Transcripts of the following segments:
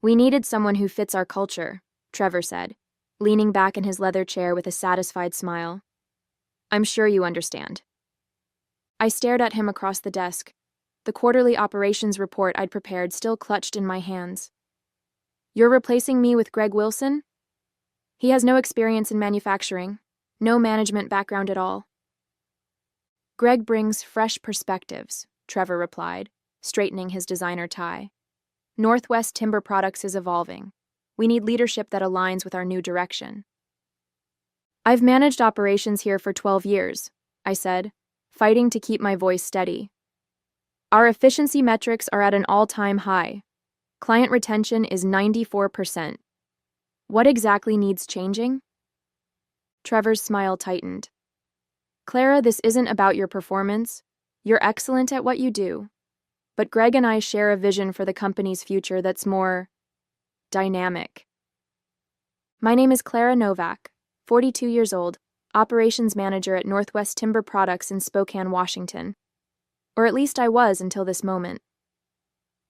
We needed someone who fits our culture, Trevor said, leaning back in his leather chair with a satisfied smile. I'm sure you understand. I stared at him across the desk, the quarterly operations report I'd prepared still clutched in my hands. You're replacing me with Greg Wilson? He has no experience in manufacturing, no management background at all. Greg brings fresh perspectives, Trevor replied, straightening his designer tie. Northwest Timber Products is evolving. We need leadership that aligns with our new direction. I've managed operations here for 12 years, I said, fighting to keep my voice steady. Our efficiency metrics are at an all-time high. Client retention is 94%. What exactly needs changing? Trevor's smile tightened. Clara, this isn't about your performance. You're excellent at what you do. But Greg and I share a vision for the company's future that's more dynamic. My name is Clara Novak, 42 years old, operations manager at Northwest Timber Products in Spokane, Washington. Or at least I was until this moment.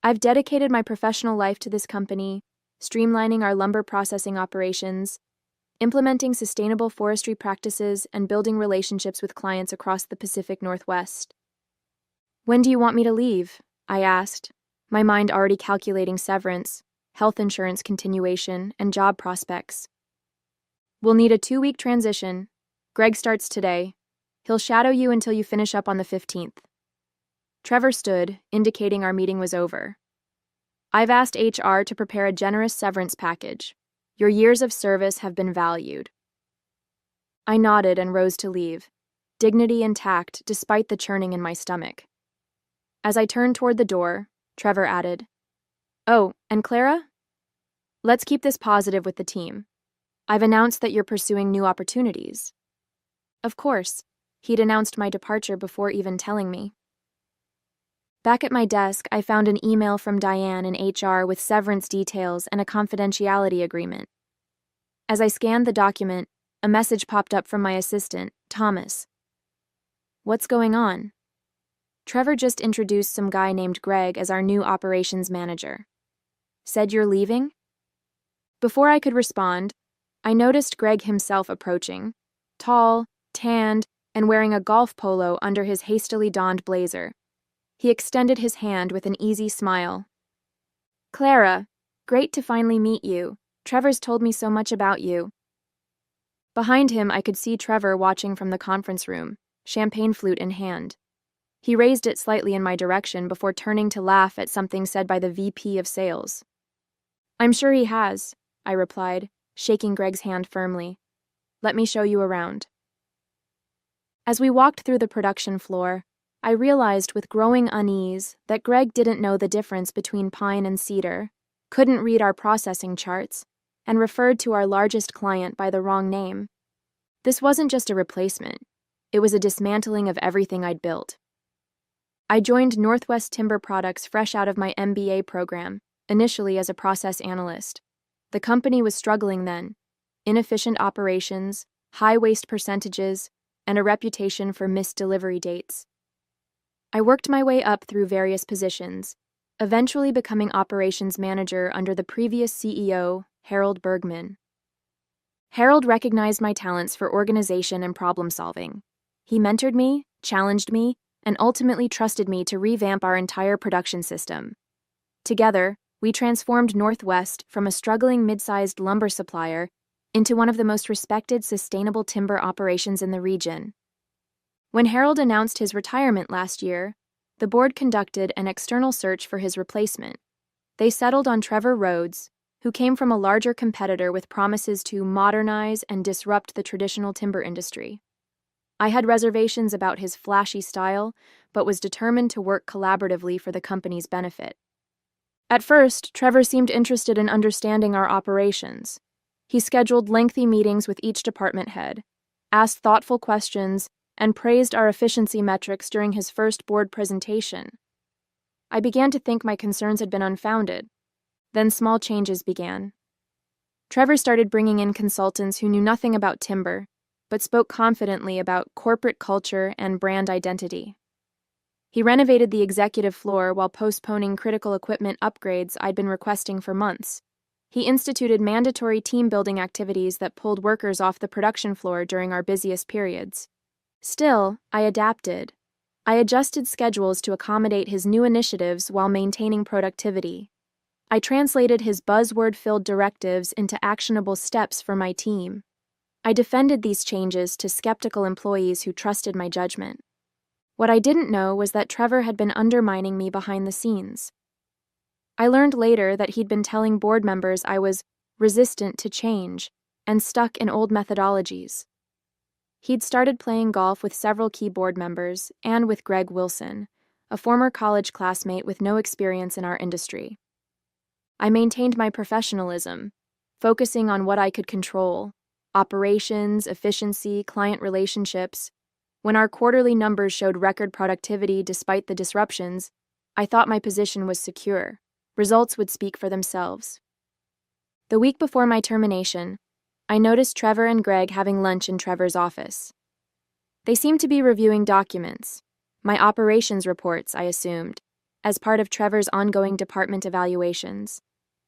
I've dedicated my professional life to this company, streamlining our lumber processing operations, implementing sustainable forestry practices, and building relationships with clients across the Pacific Northwest. When do you want me to leave? I asked, my mind already calculating severance, health insurance continuation, and job prospects. We'll need a 2-week transition. Greg starts today. He'll shadow you until you finish up on the 15th. Trevor stood, indicating our meeting was over. I've asked HR to prepare a generous severance package. Your years of service have been valued. I nodded and rose to leave, dignity intact despite the churning in my stomach. As I turned toward the door, Trevor added, "Oh, and Clara? Let's keep this positive with the team. I've announced that you're pursuing new opportunities." Of course, he'd announced my departure before even telling me. Back at my desk, I found an email from Diane in HR with severance details and a confidentiality agreement. As I scanned the document, a message popped up from my assistant, Thomas. What's going on? Trevor just introduced some guy named Greg as our new operations manager. Said you're leaving? Before I could respond, I noticed Greg himself approaching, tall, tanned, and wearing a golf polo under his hastily donned blazer. He extended his hand with an easy smile. Clara, great to finally meet you. Trevor's told me so much about you. Behind him, I could see Trevor watching from the conference room, champagne flute in hand. He raised it slightly in my direction before turning to laugh at something said by the VP of sales. I'm sure he has, I replied, shaking Greg's hand firmly. Let me show you around. As we walked through the production floor, I realized with growing unease that Greg didn't know the difference between pine and cedar, couldn't read our processing charts, and referred to our largest client by the wrong name. This wasn't just a replacement. It was a dismantling of everything I'd built. I joined Northwest Timber Products fresh out of my MBA program, initially as a process analyst. The company was struggling then. Inefficient operations, high waste percentages, and a reputation for missed delivery dates. I worked my way up through various positions, eventually becoming operations manager under the previous CEO, Harold Bergman. Harold recognized my talents for organization and problem solving. He mentored me, challenged me, and ultimately trusted me to revamp our entire production system. Together, we transformed Northwest from a struggling mid-sized lumber supplier into one of the most respected sustainable timber operations in the region. When Harold announced his retirement last year, the board conducted an external search for his replacement. They settled on Trevor Rhodes, who came from a larger competitor with promises to modernize and disrupt the traditional timber industry. I had reservations about his flashy style, but was determined to work collaboratively for the company's benefit. At first, Trevor seemed interested in understanding our operations. He scheduled lengthy meetings with each department head, asked thoughtful questions, and praised our efficiency metrics during his first board presentation. I began to think my concerns had been unfounded. Then small changes began. Trevor started bringing in consultants who knew nothing about timber, but spoke confidently about corporate culture and brand identity. He renovated the executive floor while postponing critical equipment upgrades I'd been requesting for months. He instituted mandatory team-building activities that pulled workers off the production floor during our busiest periods. Still, I adapted. I adjusted schedules to accommodate his new initiatives while maintaining productivity. I translated his buzzword-filled directives into actionable steps for my team. I defended these changes to skeptical employees who trusted my judgment. What I didn't know was that Trevor had been undermining me behind the scenes. I learned later that he'd been telling board members I was resistant to change and stuck in old methodologies. He'd started playing golf with several key board members and with Greg Wilson, a former college classmate with no experience in our industry. I maintained my professionalism, focusing on what I could control: operations, efficiency, client relationships. When our quarterly numbers showed record productivity despite the disruptions, I thought my position was secure. Results would speak for themselves. The week before my termination, I noticed Trevor and Greg having lunch in Trevor's office. They seemed to be reviewing documents, my operations reports, I assumed, as part of Trevor's ongoing department evaluations.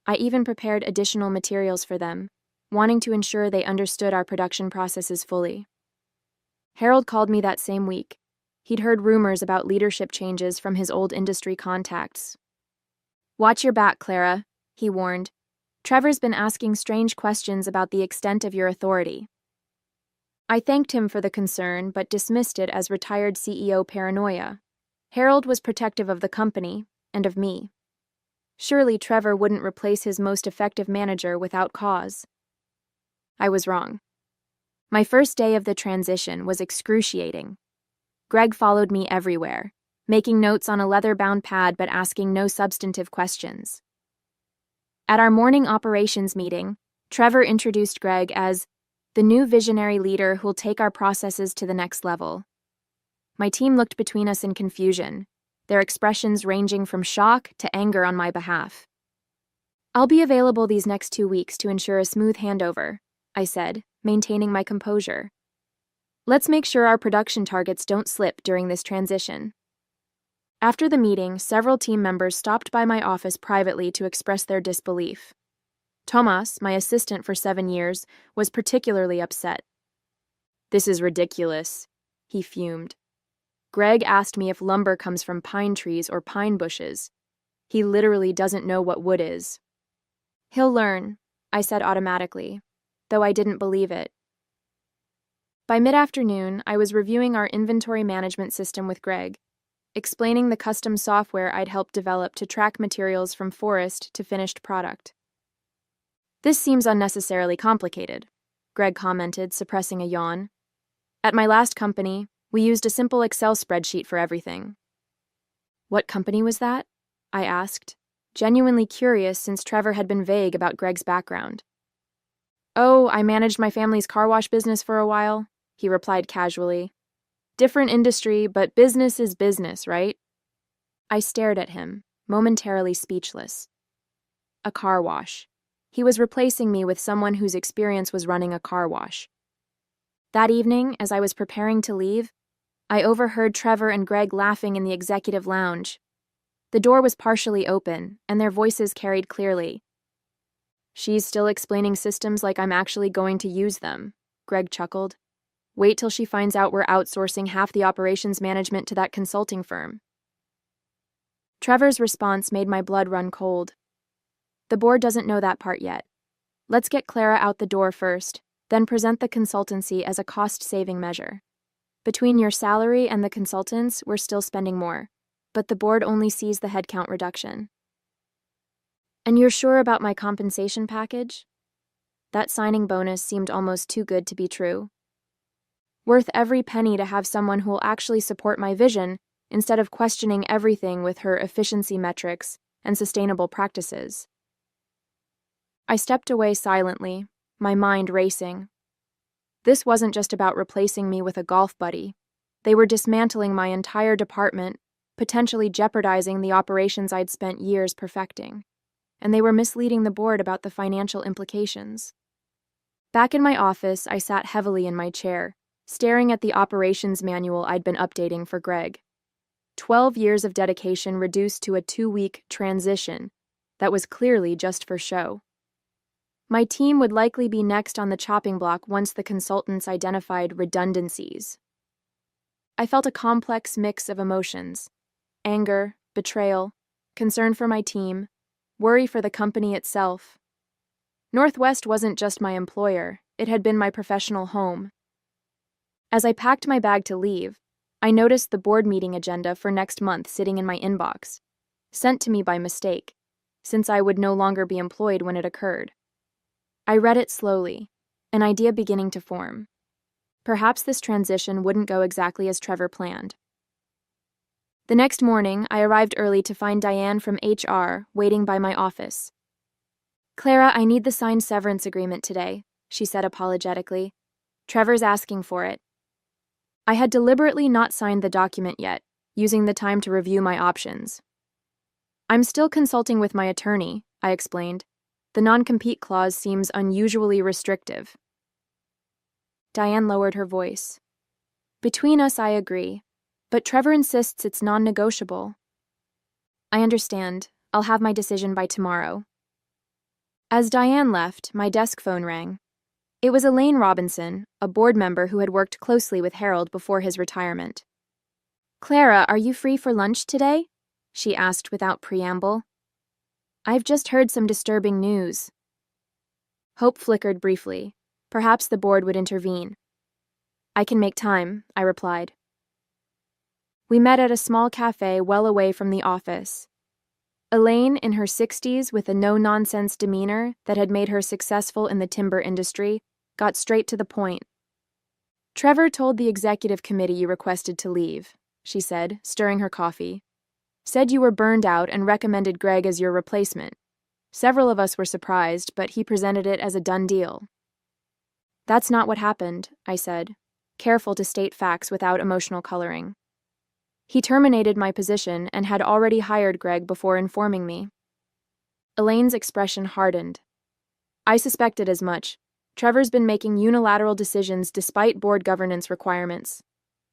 I even prepared additional materials for them, wanting to ensure they understood our production processes fully. Harold called me that same week. He'd heard rumors about leadership changes from his old industry contacts. "Watch your back, Clara," he warned. "Trevor's been asking strange questions about the extent of your authority." I thanked him for the concern, but dismissed it as retired CEO paranoia. Harold was protective of the company, and of me. Surely Trevor wouldn't replace his most effective manager without cause. I was wrong. My first day of the transition was excruciating. Greg followed me everywhere, making notes on a leather-bound pad but asking no substantive questions. At our morning operations meeting, Trevor introduced Greg as the new visionary leader who'll take our processes to the next level. My team looked between us in confusion, their expressions ranging from shock to anger on my behalf. "I'll be available these next 2 weeks to ensure a smooth handover," I said, maintaining my composure. "Let's make sure our production targets don't slip during this transition." After the meeting, several team members stopped by my office privately to express their disbelief. Tomas, my assistant for 7 years, was particularly upset. "This is ridiculous," he fumed. "Greg asked me if lumber comes from pine trees or pine bushes. He literally doesn't know what wood is." "He'll learn," I said automatically, though I didn't believe it. By mid-afternoon, I was reviewing our inventory management system with Greg, explaining the custom software I'd helped develop to track materials from forest to finished product. "This seems unnecessarily complicated," Greg commented, suppressing a yawn. "At my last company, we used a simple Excel spreadsheet for everything." "What company was that?" I asked, genuinely curious since Trevor had been vague about Greg's background. "Oh, I managed my family's car wash business for a while," he replied casually. "Different industry, but business is business, right?" I stared at him, momentarily speechless. A car wash. He was replacing me with someone whose experience was running a car wash. That evening, as I was preparing to leave, I overheard Trevor and Greg laughing in the executive lounge. The door was partially open, and their voices carried clearly. "She's still explaining systems like I'm actually going to use them," Greg chuckled. "Wait till she finds out we're outsourcing half the operations management to that consulting firm." Trevor's response made my blood run cold. "The board doesn't know that part yet. Let's get Clara out the door first, then present the consultancy as a cost-saving measure. Between your salary and the consultants, we're still spending more, but the board only sees the headcount reduction." "And you're sure about my compensation package?" That signing bonus seemed almost too good to be true. Worth every penny to have someone who'll actually support my vision instead of questioning everything with her efficiency metrics and sustainable practices. I stepped away silently, my mind racing. This wasn't just about replacing me with a golf buddy. They were dismantling my entire department, potentially jeopardizing the operations I'd spent years perfecting. And they were misleading the board about the financial implications. Back in my office, I sat heavily in my chair, staring at the operations manual I'd been updating for Greg. 12 years of dedication reduced to a 2-week transition that was clearly just for show. My team would likely be next on the chopping block once the consultants identified redundancies. I felt a complex mix of emotions: anger, betrayal, concern for my team, worry for the company itself. Northwest wasn't just my employer, it had been my professional home. As I packed my bag to leave, I noticed the board meeting agenda for next month sitting in my inbox, sent to me by mistake, since I would no longer be employed when it occurred. I read it slowly, an idea beginning to form. Perhaps this transition wouldn't go exactly as Trevor planned. The next morning, I arrived early to find Diane from HR waiting by my office. "Clara, I need the signed severance agreement today," she said apologetically. "Trevor's asking for it." I had deliberately not signed the document yet, using the time to review my options. "I'm still consulting with my attorney," I explained. "The non-compete clause seems unusually restrictive." Diane lowered her voice. "Between us, I agree, but Trevor insists it's non-negotiable." "I understand. I'll have my decision by tomorrow." As Diane left, my desk phone rang. It was Elaine Robinson, a board member who had worked closely with Harold before his retirement. "Clara, are you free for lunch today?" she asked without preamble. "I've just heard some disturbing news." Hope flickered briefly. Perhaps the board would intervene. "I can make time," I replied. We met at a small cafe well away from the office. Elaine, in her 60s with a no-nonsense demeanor that had made her successful in the timber industry, got straight to the point. "Trevor told the executive committee you requested to leave," she said, stirring her coffee. "Said you were burned out and recommended Greg as your replacement. Several of us were surprised, but he presented it as a done deal." "That's not what happened," I said, careful to state facts without emotional coloring. "He terminated my position and had already hired Greg before informing me." Elaine's expression hardened. "I suspected as much. Trevor's been making unilateral decisions despite board governance requirements.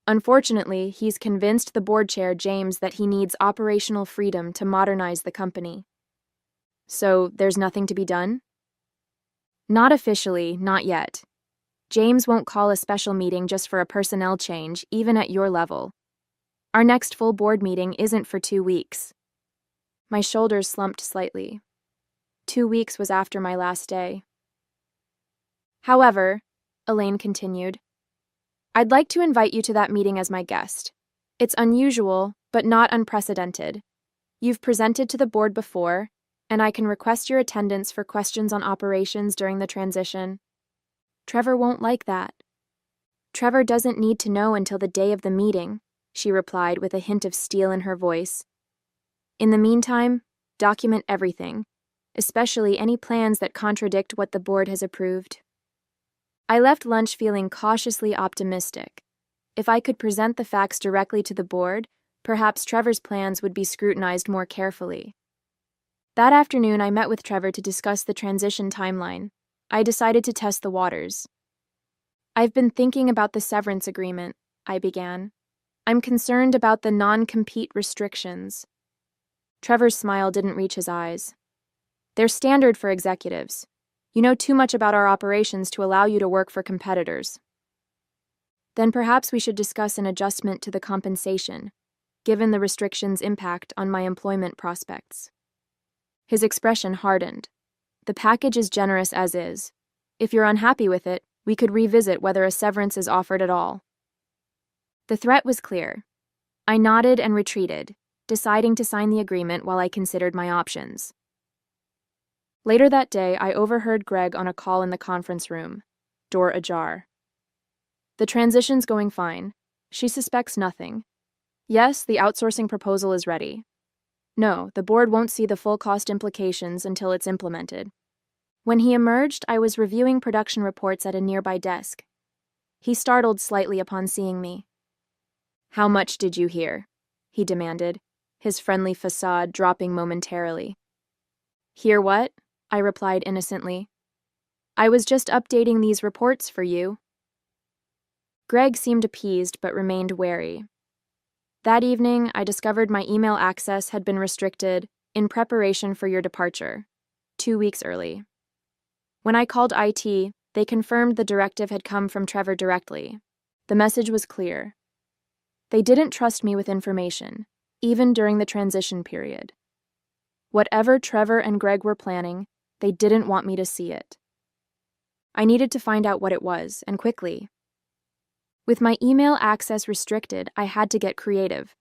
Unfortunately, he's convinced the board chair, James, that he needs operational freedom to modernize the company." "So there's nothing to be done?" "Not officially, not yet. James won't call a special meeting just for a personnel change, even at your level. Our next full board meeting isn't for 2 weeks." My shoulders slumped slightly. 2 weeks was after my last day. "However," Elaine continued, "I'd like to invite you to that meeting as my guest. It's unusual, but not unprecedented. You've presented to the board before, and I can request your attendance for questions on operations during the transition." "Trevor won't like that." "Trevor doesn't need to know until the day of the meeting," she replied with a hint of steel in her voice. "In the meantime, document everything, especially any plans that contradict what the board has approved." I left lunch feeling cautiously optimistic. If I could present the facts directly to the board, perhaps Trevor's plans would be scrutinized more carefully. That afternoon, I met with Trevor to discuss the transition timeline. I decided to test the waters. "I've been thinking about the severance agreement," I began. "I'm concerned about the non-compete restrictions." Trevor's smile didn't reach his eyes. "They're standard for executives. You know too much about our operations to allow you to work for competitors." "Then perhaps we should discuss an adjustment to the compensation, given the restrictions' impact on my employment prospects." His expression hardened. "The package is generous as is. If you're unhappy with it, we could revisit whether a severance is offered at all." The threat was clear. I nodded and retreated, deciding to sign the agreement while I considered my options. Later that day, I overheard Greg on a call in the conference room, door ajar. "The transition's going fine. She suspects nothing. Yes, the outsourcing proposal is ready. No, the board won't see the full cost implications until it's implemented." When he emerged, I was reviewing production reports at a nearby desk. He startled slightly upon seeing me. "How much did you hear?" he demanded, his friendly facade dropping momentarily. "Hear what?" I replied innocently. "I was just updating these reports for you." Greg seemed appeased but remained wary. That evening, I discovered my email access had been restricted in preparation for your departure, 2 weeks early. When I called IT, they confirmed the directive had come from Trevor directly. The message was clear. They didn't trust me with information, even during the transition period. Whatever Trevor and Greg were planning, they didn't want me to see it. I needed to find out what it was, and quickly. With my email access restricted, I had to get creative.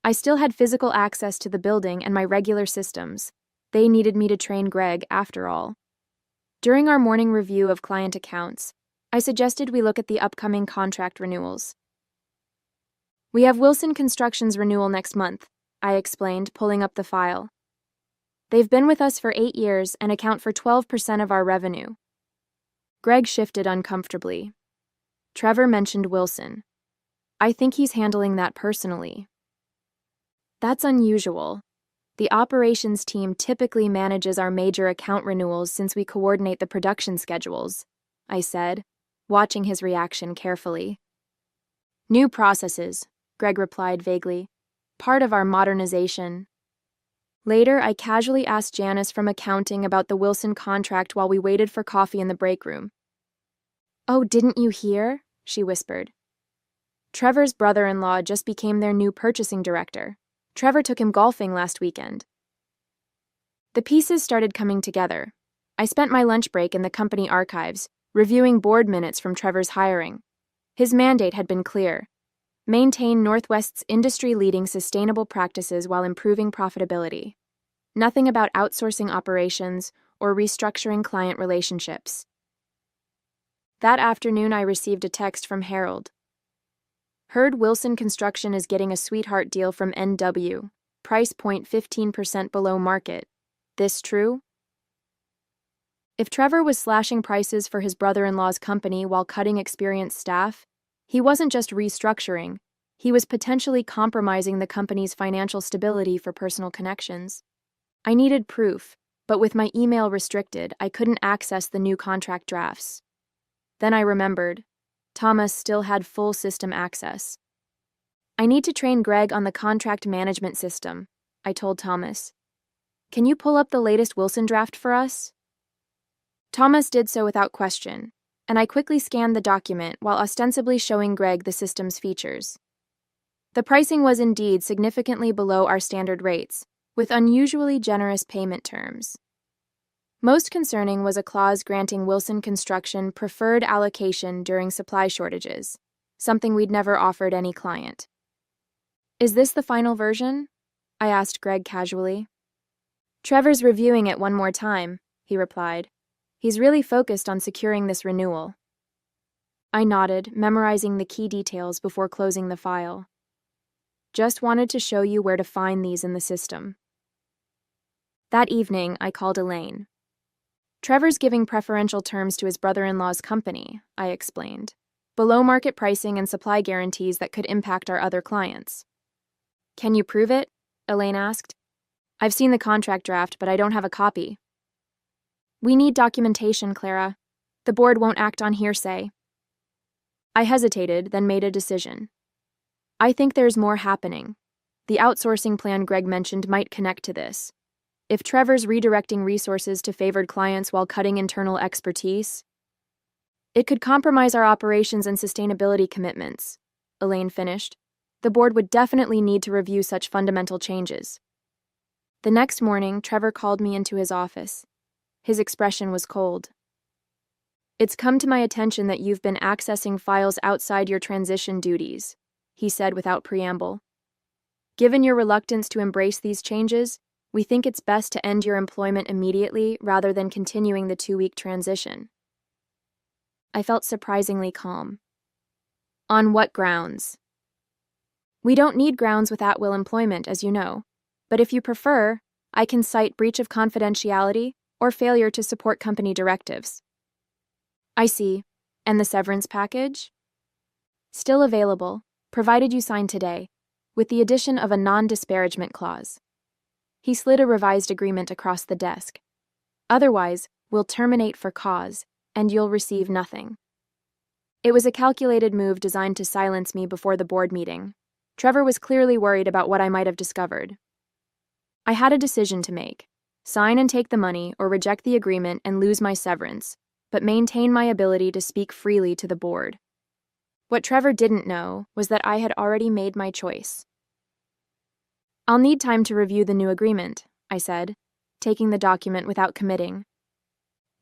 I still had physical access to the building and my regular systems. They needed me to train Greg, after all. During our morning review of client accounts, I suggested we look at the upcoming contract renewals. We have Wilson Construction's renewal next month, I explained, pulling up the file. They've been with us for 8 years and account for 12% of our revenue. Greg shifted uncomfortably. Trevor mentioned Wilson. I think he's handling that personally. That's unusual. The operations team typically manages our major account renewals since we coordinate the production schedules, I said, watching his reaction carefully. New processes, Greg replied vaguely. Part of our modernization. Later, I casually asked Janice from accounting about the Wilson contract while we waited for coffee in the break room. Oh, didn't you hear? She whispered. Trevor's brother-in-law just became their new purchasing director. Trevor took him golfing last weekend. The pieces started coming together. I spent my lunch break in the company archives, reviewing board minutes from Trevor's hiring. His mandate had been clear. Maintain Northwest's industry-leading sustainable practices while improving profitability. Nothing about outsourcing operations or restructuring client relationships. That afternoon, I received a text from Harold. Heard Wilson Construction is getting a sweetheart deal from NW. Price point 15% below market. This true? If Trevor was slashing prices for his brother-in-law's company while cutting experienced staff, he wasn't just restructuring, he was potentially compromising the company's financial stability for personal connections. I needed proof, but with my email restricted, I couldn't access the new contract drafts. Then I remembered. Thomas still had full system access. I need to train Greg on the contract management system, I told Thomas. Can you pull up the latest Wilson draft for us? Thomas did so without question, and I quickly scanned the document while ostensibly showing Greg the system's features. The pricing was indeed significantly below our standard rates, with unusually generous payment terms. Most concerning was a clause granting Wilson Construction preferred allocation during supply shortages, something we'd never offered any client. Is this the final version? I asked Greg casually. Trevor's reviewing it one more time, he replied. He's really focused on securing this renewal. I nodded, memorizing the key details before closing the file. Just wanted to show you where to find these in the system. That evening, I called Elaine. Trevor's giving preferential terms to his brother-in-law's company, I explained. Below market pricing and supply guarantees that could impact our other clients. Can you prove it? Elaine asked. I've seen the contract draft, but I don't have a copy. We need documentation, Clara. The board won't act on hearsay. I hesitated, then made a decision. I think there's more happening. The outsourcing plan Greg mentioned might connect to this. If Trevor's redirecting resources to favored clients while cutting internal expertise, it could compromise our operations and sustainability commitments, Elaine finished. The board would definitely need to review such fundamental changes. The next morning, Trevor called me into his office. His expression was cold. It's come to my attention that you've been accessing files outside your transition duties, he said without preamble. Given your reluctance to embrace these changes, we think it's best to end your employment immediately rather than continuing the 2-week transition. I felt surprisingly calm. On what grounds? We don't need grounds with at-will employment, as you know, but if you prefer, I can cite breach of confidentiality or failure to support company directives. I see. And the severance package? Still available, provided you sign today, with the addition of a non-disparagement clause. He slid a revised agreement across the desk. Otherwise, we'll terminate for cause, and you'll receive nothing. It was a calculated move designed to silence me before the board meeting. Trevor was clearly worried about what I might have discovered. I had a decision to make: sign and take the money or reject the agreement and lose my severance, but maintain my ability to speak freely to the board. What Trevor didn't know was that I had already made my choice. "I'll need time to review the new agreement," I said, taking the document without committing.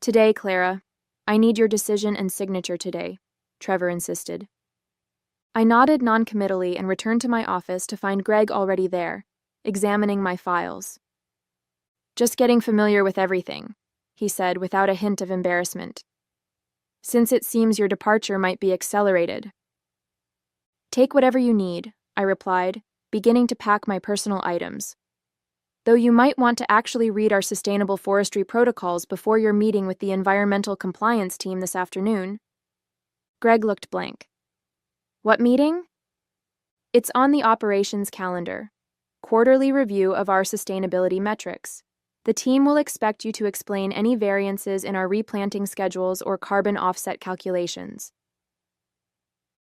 "Today, Clara. I need your decision and signature today," Trevor insisted. I nodded noncommittally and returned to my office to find Greg already there, examining my files. "Just getting familiar with everything," he said without a hint of embarrassment. "Since it seems your departure might be accelerated." "Take whatever you need," I replied, beginning to pack my personal items. "Though you might want to actually read our sustainable forestry protocols before your meeting with the environmental compliance team this afternoon." Greg looked blank. "What meeting?" "It's on the operations calendar. Quarterly review of our sustainability metrics. The team will expect you to explain any variances in our replanting schedules or carbon offset calculations."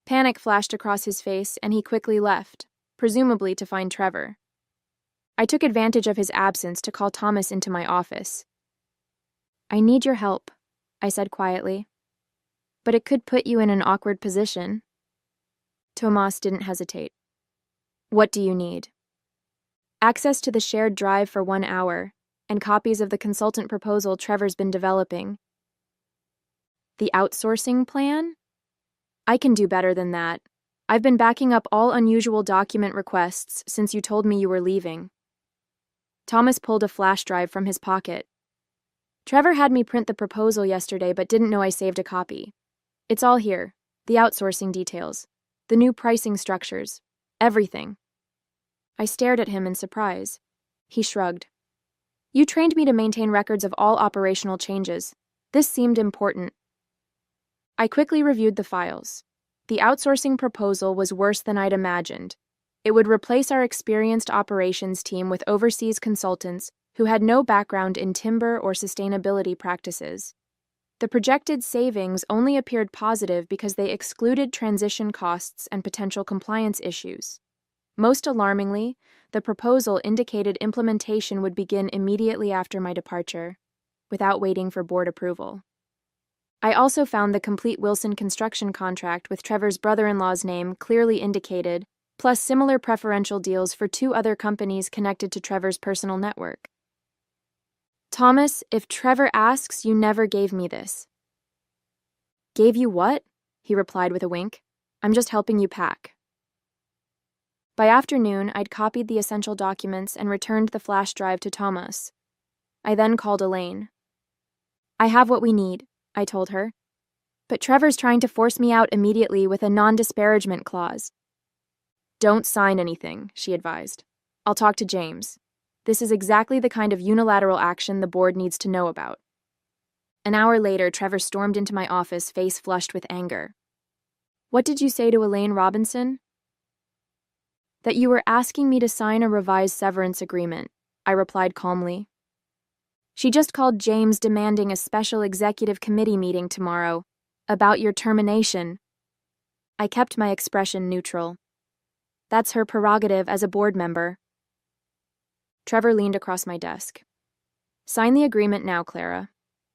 Panic flashed across his face and he quickly left, presumably to find Trevor. I took advantage of his absence to call Thomas into my office. "I need your help," I said quietly. "But it could put you in an awkward position." Tomas didn't hesitate. "What do you need?" "Access to the shared drive for 1 hour, and copies of the consultant proposal Trevor's been developing." "The outsourcing plan?" "I can do better than that. I've been backing up all unusual document requests since you told me you were leaving." Thomas pulled a flash drive from his pocket. "Trevor had me print the proposal yesterday but didn't know I saved a copy. It's all here: the outsourcing details, the new pricing structures, everything." I stared at him in surprise. He shrugged. "You trained me to maintain records of all operational changes. This seemed important." I quickly reviewed the files. The outsourcing proposal was worse than I'd imagined. It would replace our experienced operations team with overseas consultants who had no background in timber or sustainability practices. The projected savings only appeared positive because they excluded transition costs and potential compliance issues. Most alarmingly, the proposal indicated implementation would begin immediately after my departure, without waiting for board approval. I also found the complete Wilson construction contract with Trevor's brother-in-law's name clearly indicated, plus similar preferential deals for 2 other companies connected to Trevor's personal network. "Thomas, if Trevor asks, you never gave me this." "Gave you what?" he replied with a wink. "I'm just helping you pack." By afternoon, I'd copied the essential documents and returned the flash drive to Thomas. I then called Elaine. "I have what we need," I told her. "But Trevor's trying to force me out immediately with a non-disparagement clause." "Don't sign anything," she advised. "I'll talk to James. This is exactly the kind of unilateral action the board needs to know about." An hour later, Trevor stormed into my office, face flushed with anger. "What did you say to Elaine Robinson?" "That you were asking me to sign a revised severance agreement," I replied calmly. "She just called James demanding a special executive committee meeting tomorrow about your termination." I kept my expression neutral. "That's her prerogative as a board member." Trevor leaned across my desk. "Sign the agreement now, Clara.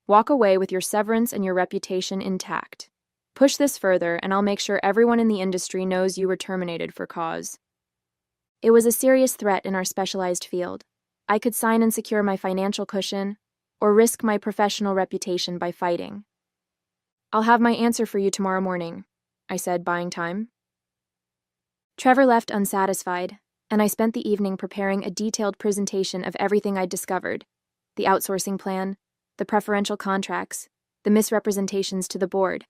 Walk away with your severance and your reputation intact. Push this further, and I'll make sure everyone in the industry knows you were terminated for cause." It was a serious threat in our specialized field. I could sign and secure my financial cushion, or risk my professional reputation by fighting. "I'll have my answer for you tomorrow morning," I said, buying time. Trevor left unsatisfied, and I spent the evening preparing a detailed presentation of everything I'd discovered: the outsourcing plan, the preferential contracts, the misrepresentations to the board.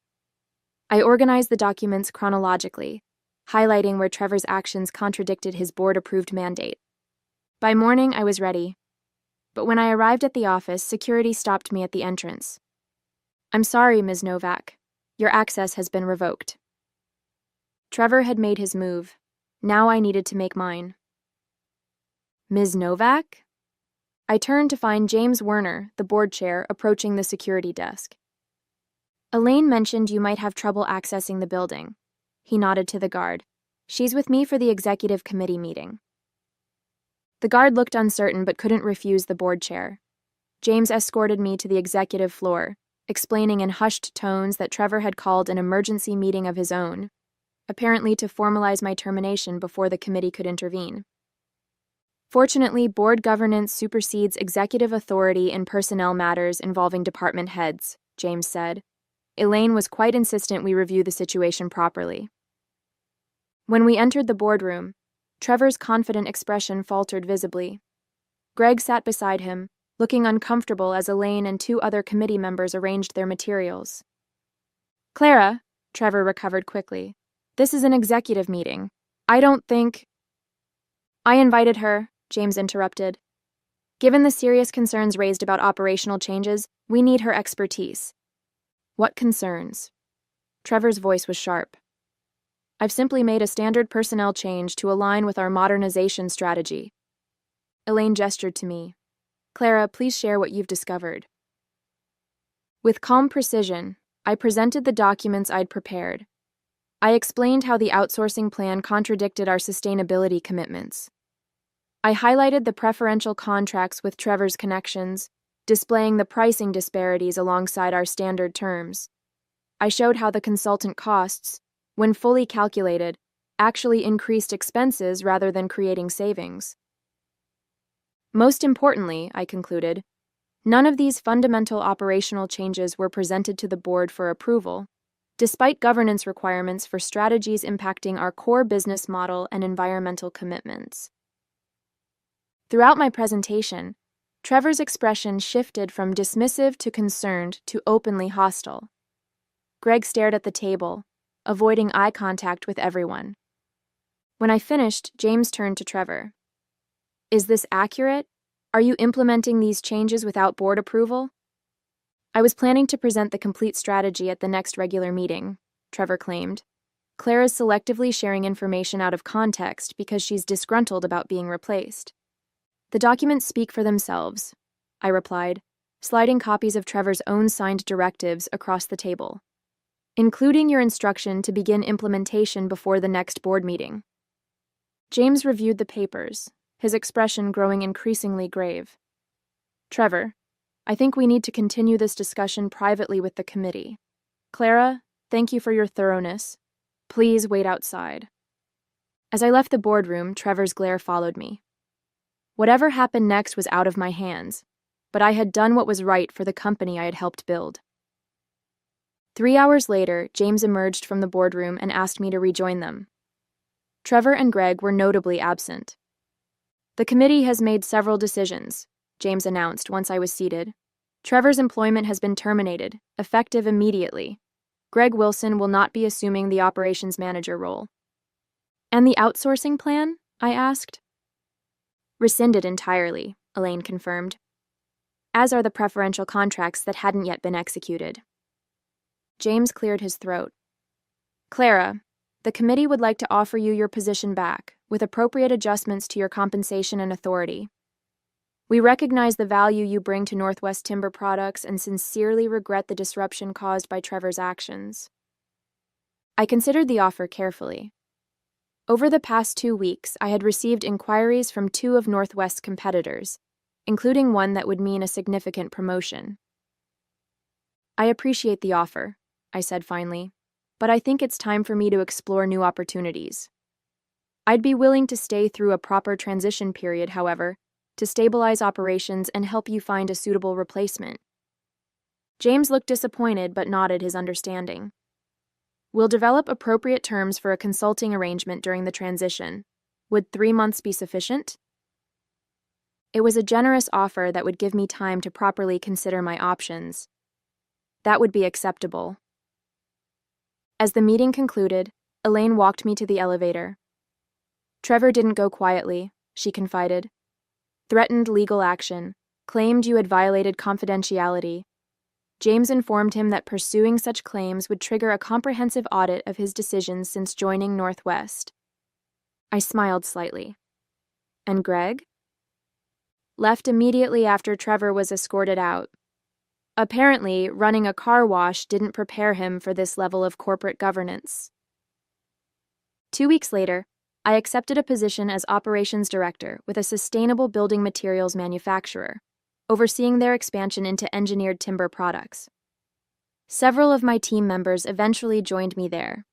I organized the documents chronologically, highlighting where Trevor's actions contradicted his board-approved mandate. By morning, I was ready. But when I arrived at the office, security stopped me at the entrance. "I'm sorry, Ms. Novak. Your access has been revoked." Trevor had made his move. Now I needed to make mine. "Ms. Novak?" I turned to find James Werner, the board chair, approaching the security desk. "Elaine mentioned you might have trouble accessing the building." He nodded to the guard. She's with me for the executive committee meeting. The guard looked uncertain but couldn't refuse the board chair. James escorted me to the executive floor, explaining in hushed tones that Trevor had called an emergency meeting of his own, apparently to formalize my termination before the committee could intervene. Fortunately, board governance supersedes executive authority in personnel matters involving department heads, James said. Elaine was quite insistent we review the situation properly. When we entered the boardroom, Trevor's confident expression faltered visibly. Greg sat beside him, looking uncomfortable as Elaine and 2 other committee members arranged their materials. Clara, Trevor recovered quickly, this is an executive meeting. I don't think... I invited her, James interrupted. Given the serious concerns raised about operational changes, we need her expertise. What concerns? Trevor's voice was sharp. I've simply made a standard personnel change to align with our modernization strategy. Elaine gestured to me. Clara, please share what you've discovered. With calm precision, I presented the documents I'd prepared. I explained how the outsourcing plan contradicted our sustainability commitments. I highlighted the preferential contracts with Trevor's connections, displaying the pricing disparities alongside our standard terms. I showed how the consultant costs, when fully calculated, actually increased expenses rather than creating savings. Most importantly, I concluded, none of these fundamental operational changes were presented to the board for approval, despite governance requirements for strategies impacting our core business model and environmental commitments. Throughout my presentation, Trevor's expression shifted from dismissive to concerned to openly hostile. Greg stared at the table, avoiding eye contact with everyone. When I finished, James turned to Trevor. Is this accurate? Are you implementing these changes without board approval? I was planning to present the complete strategy at the next regular meeting, Trevor claimed. Clara's selectively sharing information out of context because she's disgruntled about being replaced. The documents speak for themselves, I replied, sliding copies of Trevor's own signed directives across the table, including your instruction to begin implementation before the next board meeting. James reviewed the papers, his expression growing increasingly grave. Trevor, I think we need to continue this discussion privately with the committee. Clara, thank you for your thoroughness. Please wait outside. As I left the boardroom, Trevor's glare followed me. Whatever happened next was out of my hands, but I had done what was right for the company I had helped build. 3 hours later, James emerged from the boardroom and asked me to rejoin them. Trevor and Greg were notably absent. The committee has made several decisions, James announced once I was seated. Trevor's employment has been terminated, effective immediately. Greg Wilson will not be assuming the operations manager role. And the outsourcing plan? I asked. Rescinded entirely, Elaine confirmed, as are the preferential contracts that hadn't yet been executed. James cleared his throat. Clara, the committee would like to offer you your position back, with appropriate adjustments to your compensation and authority. We recognize the value you bring to Northwest Timber Products and sincerely regret the disruption caused by Trevor's actions. I considered the offer carefully. Over the past 2 weeks, I had received inquiries from 2 of Northwest's competitors, including one that would mean a significant promotion. I appreciate the offer, I said finally, but I think it's time for me to explore new opportunities. I'd be willing to stay through a proper transition period, however, to stabilize operations and help you find a suitable replacement. James looked disappointed but nodded his understanding. We'll develop appropriate terms for a consulting arrangement during the transition. Would 3 months be sufficient? It was a generous offer that would give me time to properly consider my options. That would be acceptable. As the meeting concluded, Elaine walked me to the elevator. Trevor didn't go quietly, she confided. Threatened legal action, claimed you had violated confidentiality. James informed him that pursuing such claims would trigger a comprehensive audit of his decisions since joining Northwest. I smiled slightly. And Greg? Left immediately after Trevor was escorted out. Apparently, running a car wash didn't prepare him for this level of corporate governance. 2 weeks later, I accepted a position as operations director with a sustainable building materials manufacturer, overseeing their expansion into engineered timber products. Several of my team members eventually joined me there.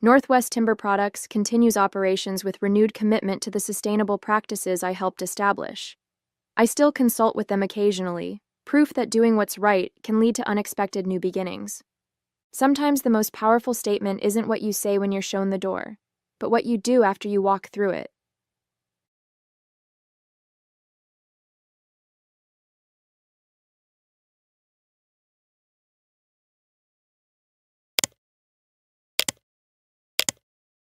Northwest Timber Products continues operations with renewed commitment to the sustainable practices I helped establish. I still consult with them occasionally, proof that doing what's right can lead to unexpected new beginnings. Sometimes the most powerful statement isn't what you say when you're shown the door, but what you do after you walk through it.